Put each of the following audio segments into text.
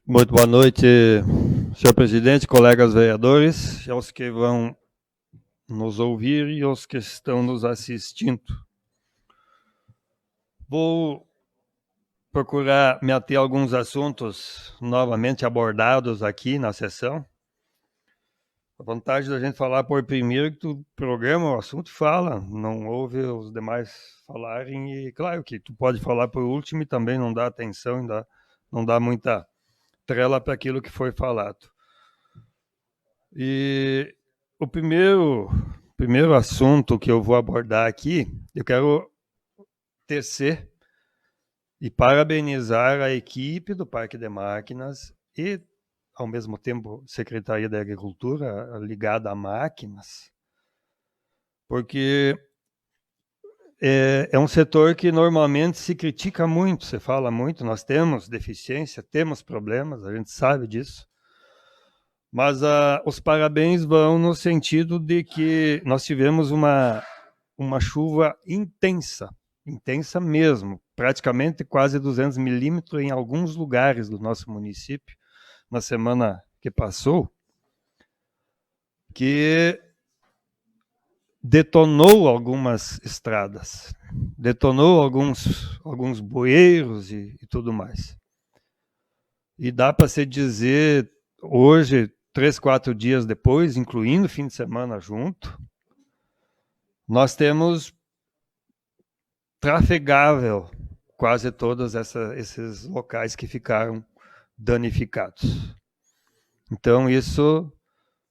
Muito boa noite, senhor presidente, colegas vereadores, aos que vão nos ouvir e aos que estão nos assistindo. Vou procurar me ater a alguns assuntos novamente abordados aqui na sessão. A vontade da gente falar por primeiro que tu programa o assunto fala, não ouve os demais falarem e claro que tu pode falar por último e também não dá atenção, não dá muita trela para aquilo que foi falado. E o primeiro assunto que eu vou abordar aqui, eu quero tecer e parabenizar a equipe do Parque de Máquinas e, ao mesmo tempo, Secretaria da Agricultura ligada a máquinas, porque é um setor que normalmente se critica muito, se fala muito, nós temos deficiência, temos problemas, a gente sabe disso, mas os parabéns vão no sentido de que nós tivemos uma chuva intensa mesmo, praticamente quase 200 milímetros em alguns lugares do nosso município, na semana que passou, que detonou algumas estradas, detonou alguns bueiros e tudo mais. E dá para se dizer, hoje, 3, 4 dias depois, incluindo fim de semana junto, nós temos trafegável quase todos esses locais que ficaram danificados. Então, isso,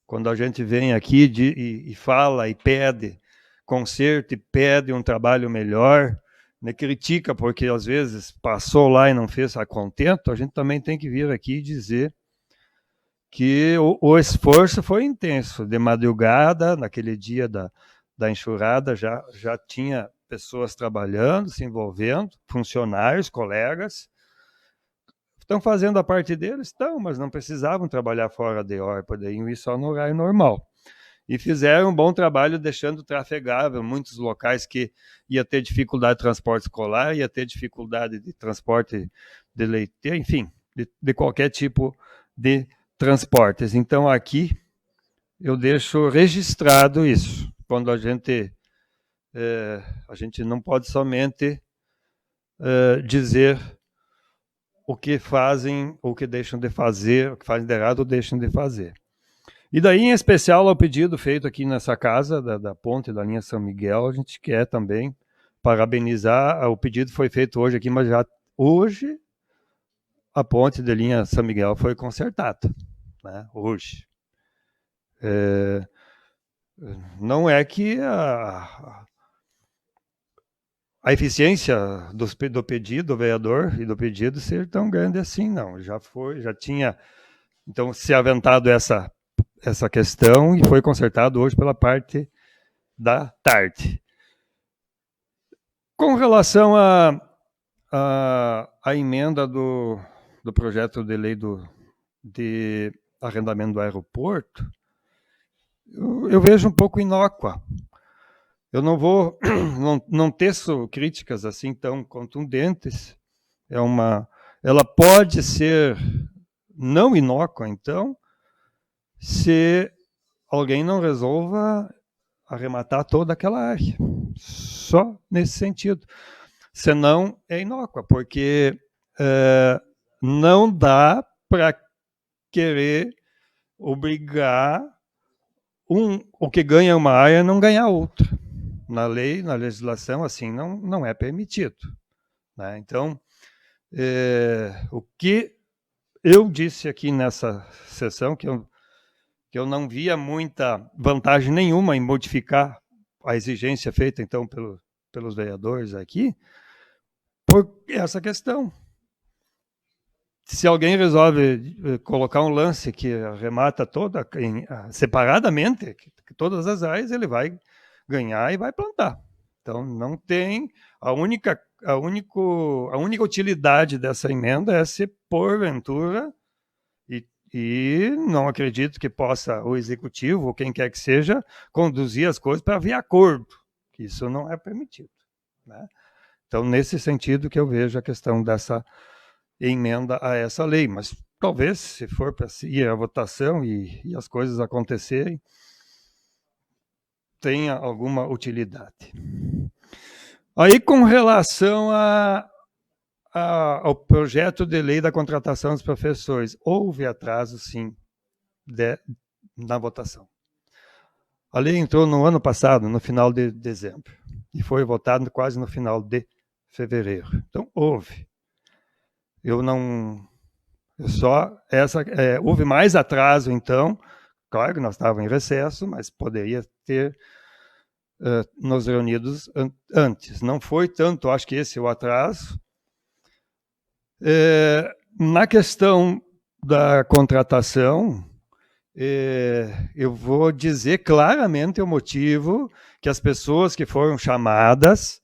quando a gente vem aqui e fala e pede conserto e pede um trabalho melhor, né, critica porque às vezes passou lá e não fez a contento, a gente também tem que vir aqui e dizer que o esforço foi intenso. De madrugada, naquele dia da enxurrada, já tinha pessoas trabalhando, se envolvendo, funcionários, colegas. Estão fazendo a parte deles? Estão, mas não precisavam trabalhar fora de hora, poderiam ir só no horário normal. E fizeram um bom trabalho deixando trafegável muitos locais que ia ter dificuldade de transporte escolar, ia ter dificuldade de transporte de leite, enfim, de qualquer tipo de transportes. Então, aqui, eu deixo registrado isso. Quando a gente não pode somente dizer o que fazem, ou o que deixam de fazer, o que fazem de errado ou deixam de fazer. E daí, em especial, ao pedido feito aqui nessa casa, da ponte da linha São Miguel, a gente quer também parabenizar. O pedido foi feito hoje aqui, mas já hoje a ponte da linha São Miguel foi consertada, né? Hoje. Não é que a eficiência do pedido, do vereador e do pedido ser tão grande assim, não. Já tinha, então, se aventado essa questão e foi consertado hoje pela parte da tarde. Com relação à emenda do projeto de lei de arrendamento do aeroporto, eu vejo um pouco inócua. Eu não teço críticas assim tão contundentes. Ela pode ser não inócua, então, se alguém não resolva arrematar toda aquela área. Só nesse sentido. Senão é inócua, porque não dá para querer obrigar o que ganha uma área a não ganhar outra. Na lei, na legislação, assim, não é permitido. Né? Então, o que eu disse aqui nessa sessão, que eu não via muita vantagem nenhuma em modificar a exigência feita, então, pelos vereadores aqui, por essa questão. Se alguém resolve colocar um lance que arremata separadamente, todas as áreas, ele vai ganhar e vai plantar. Então, não tem... A única utilidade dessa emenda é se, porventura, e não acredito que possa o executivo, ou quem quer que seja, conduzir as coisas para haver acordo, que isso não é permitido. Né? Então, nesse sentido que eu vejo a questão dessa emenda a essa lei, mas talvez, se for para ir à votação e as coisas acontecerem, tenha alguma utilidade. Aí, com relação ao projeto de lei da contratação dos professores, houve atraso, sim, na votação. A lei entrou no ano passado, no final de dezembro, e foi votada quase no final de fevereiro. Então, houve. Houve mais atraso, então. Claro que nós estávamos em recesso, mas poderia ter nos reunidos antes. Não foi tanto, acho que esse é o atraso. Na questão da contratação, eu vou dizer claramente o motivo que as pessoas que foram chamadas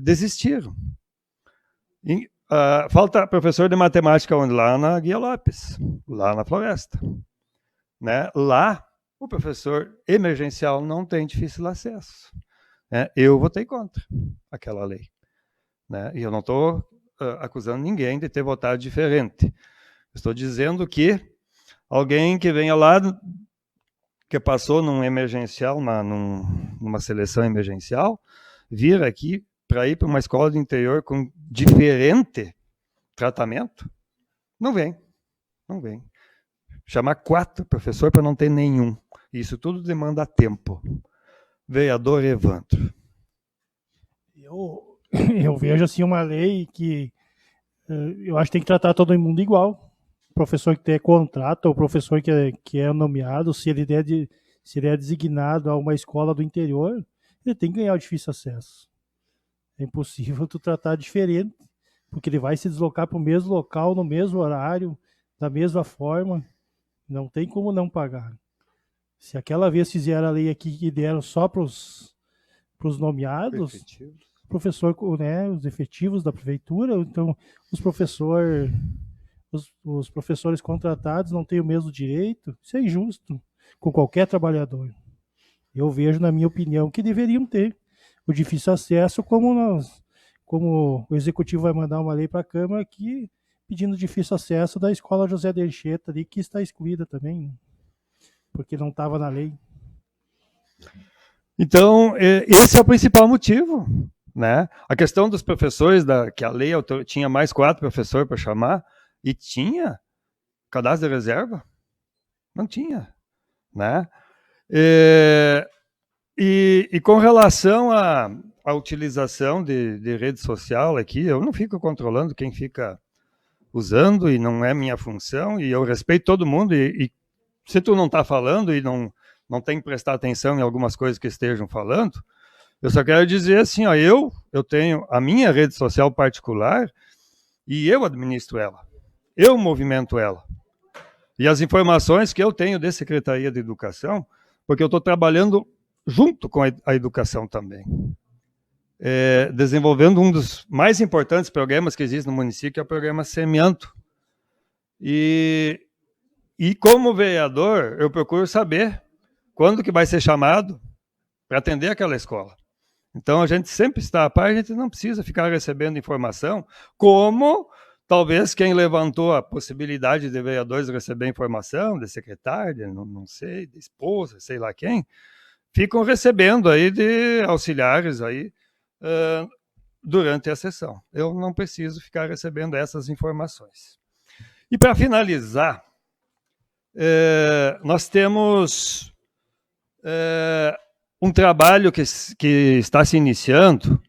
desistiram. Falta professor de matemática lá na Guia Lopes, lá na Floresta. Né? Lá, o professor emergencial não tem difícil acesso. Né? Eu votei contra aquela lei. Né? E eu não estou acusando ninguém de ter votado diferente. Estou dizendo que alguém que venha lá, que passou num emergencial, numa seleção emergencial, vir aqui para ir para uma escola do interior com diferente tratamento, não vem. Chamar 4 professores para não ter nenhum. Isso tudo demanda tempo. Vereador Evandro. Eu vejo assim uma lei que eu acho que tem que tratar todo mundo igual. O professor que tem contrato, ou o professor que é nomeado, se ele é designado a uma escola do interior, ele tem que ganhar o difícil acesso. É impossível tu tratar diferente, porque ele vai se deslocar para o mesmo local, no mesmo horário, da mesma forma. Não tem como não pagar. Se aquela vez fizeram a lei aqui que deram só para os nomeados, professor, né, os efetivos da prefeitura, então os professores contratados não têm o mesmo direito, isso é injusto com qualquer trabalhador. Eu vejo, na minha opinião, que deveriam ter o difícil acesso, como o executivo vai mandar uma lei para a Câmara aqui, pedindo difícil acesso da escola José de Anchieta, ali, que está excluída também, porque não estava na lei. Então, esse é o principal motivo. Né? A questão dos professores, que a lei tinha mais 4 professores para chamar, e tinha cadastro de reserva? Não tinha. Né? E com relação à utilização de rede social aqui, eu não fico controlando quem fica usando, e não é minha função, e eu respeito todo mundo, e se tu não está falando e não tem que prestar atenção em algumas coisas que estejam falando, eu só quero dizer assim, ó, eu tenho a minha rede social particular e eu administro ela. Eu movimento ela. E as informações que eu tenho de Secretaria de Educação, porque eu estou trabalhando junto com a educação também. Desenvolvendo um dos mais importantes programas que existe no município, que é o programa Semeando. E como vereador, eu procuro saber quando que vai ser chamado para atender aquela escola. Então, a gente sempre está a par, a gente não precisa ficar recebendo informação, como talvez quem levantou a possibilidade de vereadores receber informação, de secretária, não sei, de esposa, sei lá quem, ficam recebendo aí de auxiliares aí durante a sessão. Eu não preciso ficar recebendo essas informações. E para finalizar, nós temos um trabalho que está se iniciando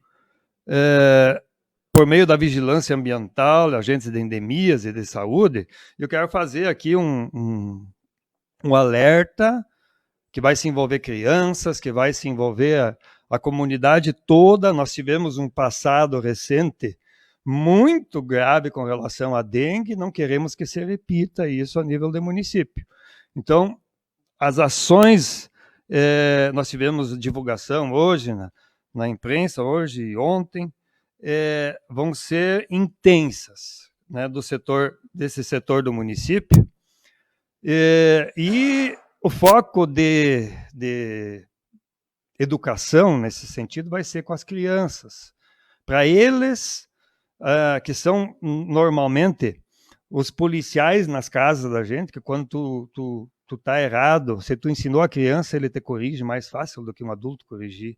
por meio da vigilância ambiental, agentes de endemias e de saúde. Eu quero fazer aqui um alerta que vai se envolver crianças, que vai se envolver a comunidade toda. Nós tivemos um passado recente muito grave com relação à dengue, não queremos que se repita isso a nível de município. Então, as ações, nós tivemos divulgação hoje na imprensa, hoje e ontem, vão ser intensas, né, desse setor do município, e o foco de educação nesse sentido vai ser com as crianças, para eles que são normalmente os policiais nas casas da gente, que quando tu tá errado, se tu ensinou a criança, ele te corrige mais fácil do que um adulto corrigir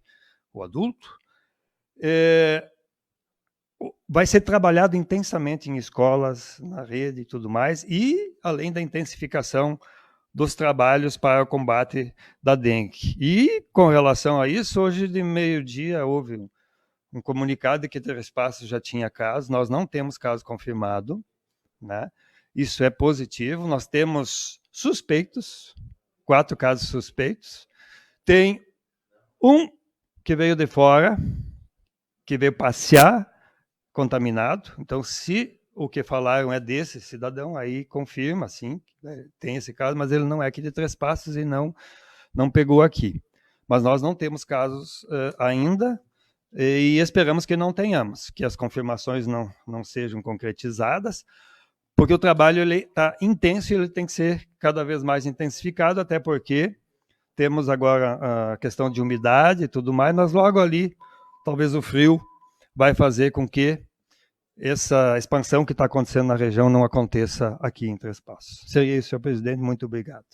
o adulto. Vai ser trabalhado intensamente em escolas, na rede e tudo mais, e além da intensificação dos trabalhos para o combate da dengue. E com relação a isso, hoje de meio-dia houve um comunicado de que Três Passos já tinha caso, nós não temos caso confirmado, né? Isso é positivo, nós temos suspeitos, 4 casos suspeitos, tem um que veio de fora, que veio passear contaminado, então se o que falaram é desse cidadão, aí confirma, sim, tem esse caso, mas ele não é aqui de Três Passos e não pegou aqui. Mas nós não temos casos ainda, e esperamos que não tenhamos, que as confirmações não sejam concretizadas, porque o trabalho está intenso e ele tem que ser cada vez mais intensificado, até porque temos agora a questão de umidade e tudo mais, mas logo ali, talvez o frio vai fazer com que essa expansão que está acontecendo na região não aconteça aqui em Três Passos. Seria isso, senhor presidente. Muito obrigado.